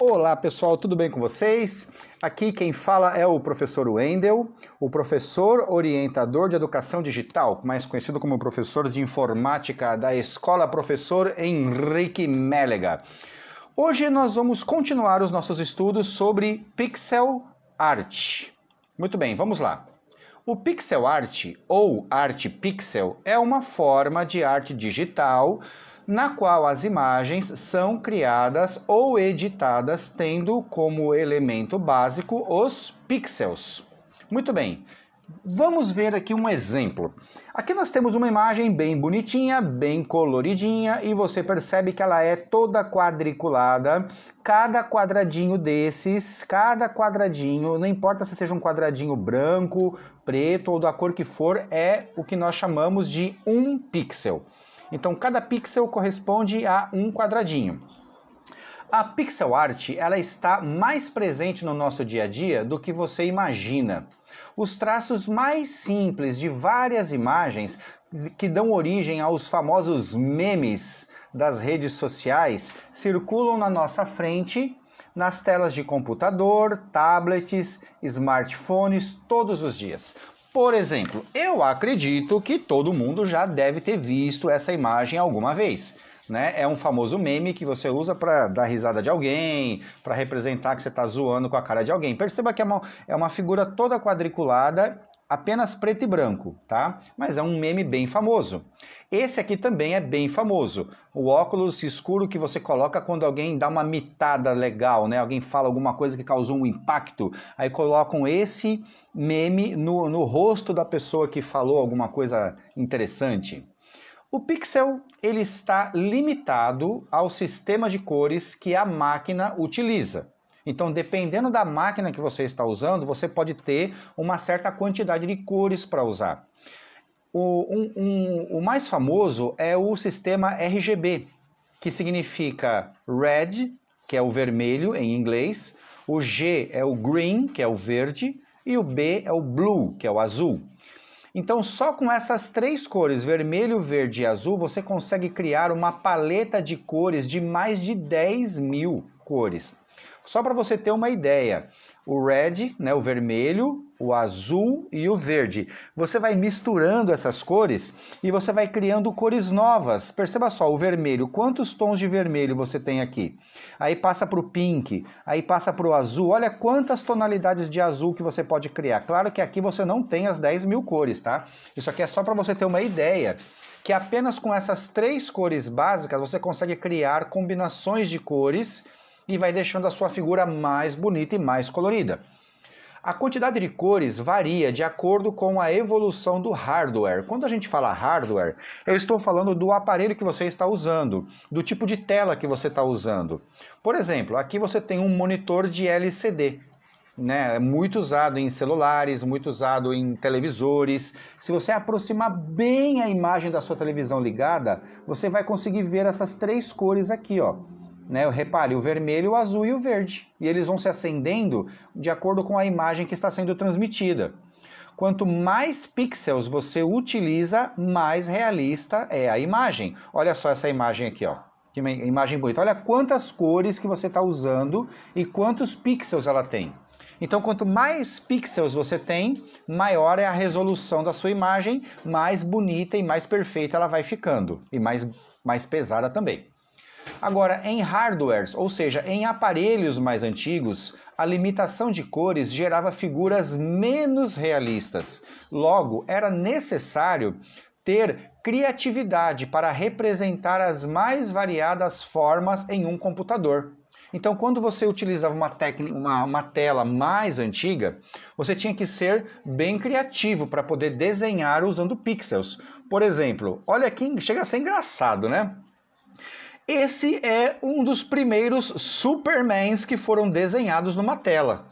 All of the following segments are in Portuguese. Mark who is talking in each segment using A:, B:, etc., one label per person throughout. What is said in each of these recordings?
A: Olá pessoal, tudo bem com vocês? Aqui quem fala é o professor Wendel, o professor orientador de educação digital, mais conhecido como professor de informática da Escola Professor Henrique Mélega. Hoje nós vamos continuar os nossos estudos sobre pixel art. Muito bem, vamos lá. O pixel art, ou arte pixel, é uma forma de arte digital na qual as imagens são criadas ou editadas tendo como elemento básico os pixels. Muito bem, vamos ver aqui um exemplo. Aqui nós temos uma imagem bem bonitinha, bem coloridinha, e você percebe que ela é toda quadriculada. Cada quadradinho desses, cada quadradinho, não importa se seja um quadradinho branco, preto ou da cor que for, é o que nós chamamos de um pixel. Então cada pixel corresponde a um quadradinho. A pixel art, ela está mais presente no nosso dia a dia do que você imagina. Os traços mais simples de várias imagens que dão origem aos famosos memes das redes sociais circulam na nossa frente, nas telas de computador, tablets, smartphones, todos os dias. Por exemplo, eu acredito que todo mundo já deve ter visto essa imagem alguma vez. Né? É um famoso meme que você usa para dar risada de alguém, para representar que você está zoando com a cara de alguém. Perceba que é uma figura toda quadriculada, apenas preto e branco, tá? Mas é um meme bem famoso. Esse aqui também é bem famoso. O óculos escuro que você coloca quando alguém dá uma mitada legal, né? Alguém fala alguma coisa que causou um impacto, aí colocam esse meme no rosto da pessoa que falou alguma coisa interessante. O pixel ele está limitado ao sistema de cores que a máquina utiliza. Então, dependendo da máquina que você está usando, você pode ter uma certa quantidade de cores para usar. O mais famoso é o sistema RGB, que significa Red, que é o vermelho em inglês, o G é o Green, que é o verde, e o B é o Blue, que é o azul. Então, só com essas três cores, vermelho, verde e azul, você consegue criar uma paleta de cores de mais de 10.000 cores. Só para você ter uma ideia, o red, né, o vermelho, o azul e o verde. Você vai misturando essas cores e você vai criando cores novas. Perceba só, o vermelho, quantos tons de vermelho você tem aqui? Aí passa para o pink, aí passa para o azul. Olha quantas tonalidades de azul que você pode criar. Claro que aqui você não tem as 10.000 cores, tá? Isso aqui é só para você ter uma ideia que apenas com essas três cores básicas você consegue criar combinações de cores e vai deixando a sua figura mais bonita e mais colorida. A quantidade de cores varia de acordo com a evolução do hardware. Quando a gente fala hardware, eu estou falando do aparelho que você está usando, do tipo de tela que você está usando. Por exemplo, aqui você tem um monitor de LCD. Né, muito usado em celulares, muito usado em televisores. Se você aproximar bem a imagem da sua televisão ligada, você vai conseguir ver essas três cores aqui, ó. Né, repare, o vermelho, o azul e o verde. E eles vão se acendendo de acordo com a imagem que está sendo transmitida. Quanto mais pixels você utiliza, mais realista é a imagem. Olha só essa imagem aqui, ó. Que imagem bonita. Olha quantas cores que você está usando e quantos pixels ela tem. Então, quanto mais pixels você tem, maior é a resolução da sua imagem, mais bonita e mais perfeita ela vai ficando. E mais pesada também. Agora, em hardwares, ou seja, em aparelhos mais antigos, a limitação de cores gerava figuras menos realistas. Logo, era necessário ter criatividade para representar as mais variadas formas em um computador. Então, quando você utilizava uma tela mais antiga, você tinha que ser bem criativo para poder desenhar usando pixels. Por exemplo, olha aqui, chega a ser engraçado, né? Esse é um dos primeiros Supermans que foram desenhados numa tela.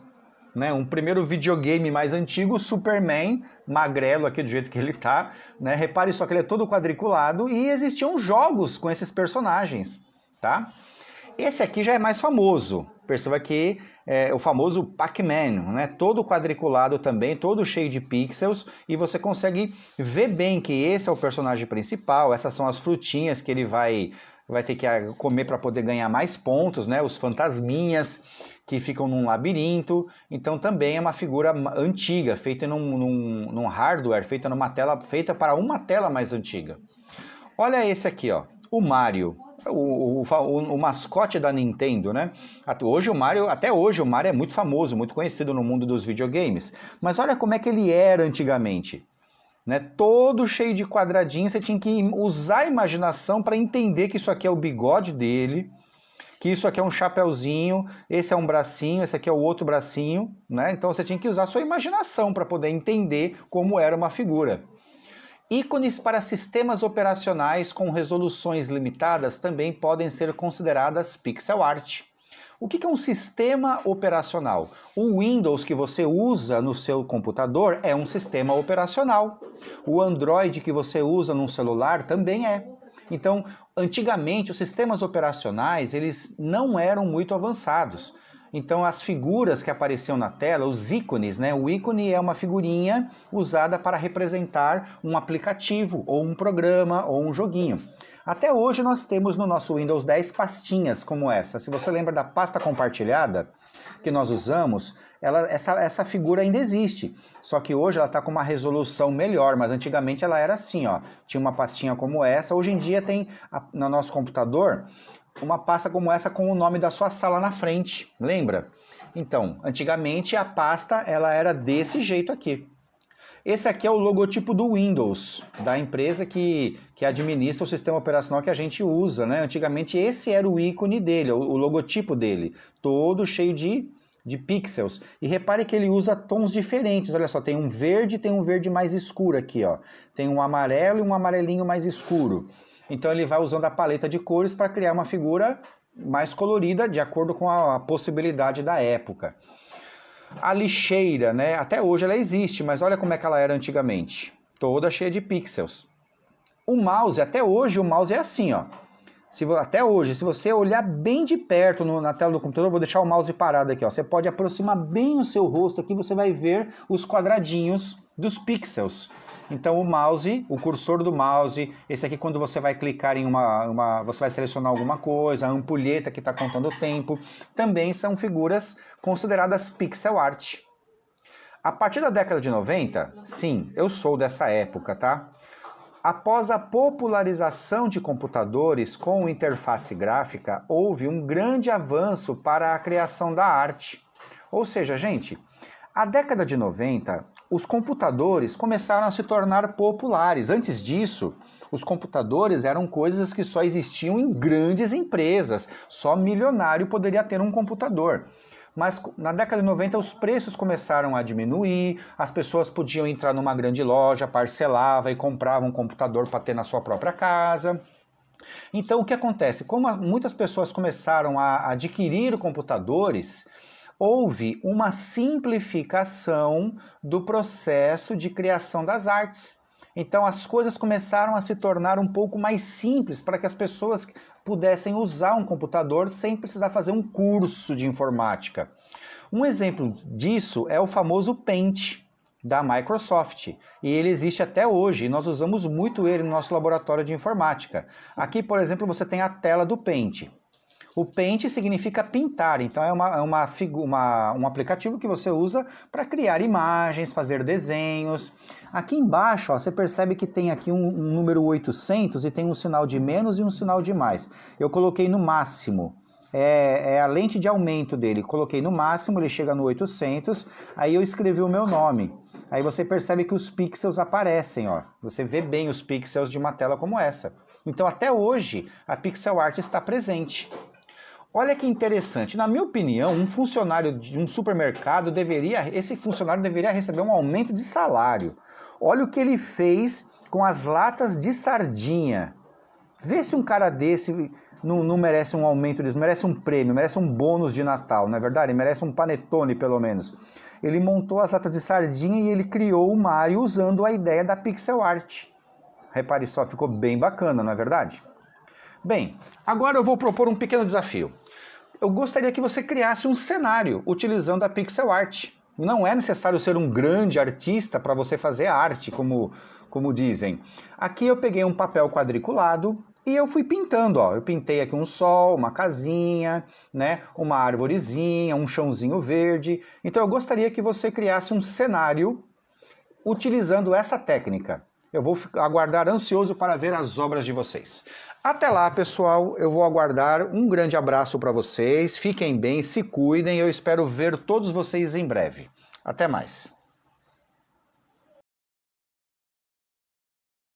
A: Né? Um primeiro videogame mais antigo, Superman, magrelo aqui do jeito que ele tá. Né? Repare só que ele é todo quadriculado e existiam jogos com esses personagens. Tá? Esse aqui já é mais famoso. Perceba que é o famoso Pac-Man, né? Todo quadriculado também, todo cheio de pixels, e você consegue ver bem que esse é o personagem principal, essas são as frutinhas que ele vai vai ter que comer para poder ganhar mais pontos, né? Os fantasminhas que ficam num labirinto. Então também é uma figura antiga, feita num hardware, feita para uma tela mais antiga. Olha esse aqui, ó, o Mario. O mascote da Nintendo, né? Até hoje o Mario é muito famoso, muito conhecido no mundo dos videogames. Mas olha como é que ele era antigamente, né? Todo cheio de quadradinhos, você tinha que usar a imaginação para entender que isso aqui é o bigode dele, que isso aqui é um chapéuzinho, esse é um bracinho, esse aqui é o outro bracinho, né? Então você tinha que usar a sua imaginação para poder entender como era uma figura. Ícones para sistemas operacionais com resoluções limitadas também podem ser consideradas pixel art. O que é um sistema operacional? O Windows que você usa no seu computador é um sistema operacional. O Android que você usa num celular também é. Então, antigamente, os sistemas operacionais eles não eram muito avançados. Então, as figuras que apareciam na tela, os ícones, né? O ícone é uma figurinha usada para representar um aplicativo, ou um programa, ou um joguinho. Até hoje nós temos no nosso Windows 10 pastinhas como essa. Se você lembra da pasta compartilhada que nós usamos, essa figura ainda existe. Só que hoje ela está com uma resolução melhor, mas antigamente ela era assim, ó. Tinha uma pastinha como essa. Hoje em dia tem no nosso computador uma pasta como essa com o nome da sua sala na frente, lembra? Então, antigamente a pasta ela era desse jeito aqui. Esse aqui é o logotipo do Windows, da empresa que administra o sistema operacional que a gente usa, né? Antigamente esse era o ícone dele, o logotipo dele, todo cheio de pixels. E repare que ele usa tons diferentes, olha só, tem um verde mais escuro aqui, ó. Tem um amarelo e um amarelinho mais escuro. Então ele vai usando a paleta de cores para criar uma figura mais colorida, de acordo com a possibilidade da época. A lixeira, né? Até hoje ela existe, mas olha como é que ela era antigamente. Toda cheia de pixels. O mouse, até hoje o mouse é assim, ó. Até hoje, se você olhar bem de perto na tela do computador, eu vou deixar o mouse parado aqui, ó. Você pode aproximar bem o seu rosto aqui, você vai ver os quadradinhos dos pixels. Então o mouse, o cursor do mouse, esse aqui quando você vai clicar em você vai selecionar alguma coisa, a ampulheta que está contando o tempo, também são figuras consideradas pixel art. A partir da década de 90, sim, eu sou dessa época, tá? Após a popularização de computadores com interface gráfica, houve um grande avanço para a criação da arte. Ou seja, gente, a década de 90, os computadores começaram a se tornar populares. Antes disso, os computadores eram coisas que só existiam em grandes empresas. Só milionário poderia ter um computador. Mas na década de 90 os preços começaram a diminuir, as pessoas podiam entrar numa grande loja, parcelava e comprava um computador para ter na sua própria casa. Então o que acontece? Como muitas pessoas começaram a adquirir computadores, houve uma simplificação do processo de criação das artes. Então as coisas começaram a se tornar um pouco mais simples para que as pessoas pudessem usar um computador sem precisar fazer um curso de informática. Um exemplo disso é o famoso Paint da Microsoft, e ele existe até hoje, e nós usamos muito ele no nosso laboratório de informática. Aqui, por exemplo, você tem a tela do Paint. O Paint significa pintar, então é um aplicativo que você usa para criar imagens, fazer desenhos. Aqui embaixo, ó, você percebe que tem aqui um número 800 e tem um sinal de menos e um sinal de mais. Eu coloquei no máximo, é a lente de aumento dele. Coloquei no máximo, ele chega no 800, aí eu escrevi o meu nome. Aí você percebe que os pixels aparecem, ó. Você vê bem os pixels de uma tela como essa. Então até hoje a pixel art está presente. Olha que interessante, na minha opinião, um funcionário de um supermercado esse funcionário deveria receber um aumento de salário. Olha o que ele fez com as latas de sardinha. Vê se um cara desse não merece um aumento disso, merece um prêmio, merece um bônus de Natal, não é verdade? Ele merece um panetone, pelo menos. Ele montou as latas de sardinha e ele criou o Mario usando a ideia da pixel art. Repare só, ficou bem bacana, não é verdade? Bem, agora eu vou propor um pequeno desafio. Eu gostaria que você criasse um cenário utilizando a pixel art. Não é necessário ser um grande artista para você fazer arte, como dizem. Aqui eu peguei um papel quadriculado, E eu fui pintando, ó. Eu pintei aqui um sol, uma casinha, né? Uma arvorezinha, um chãozinho verde. Então eu gostaria que você criasse um cenário utilizando essa técnica. Eu vou aguardar ansioso para ver as obras de vocês. Até lá, pessoal, eu vou aguardar. Um grande abraço para vocês. Fiquem bem, se cuidem. Eu espero ver todos vocês em breve. Até mais.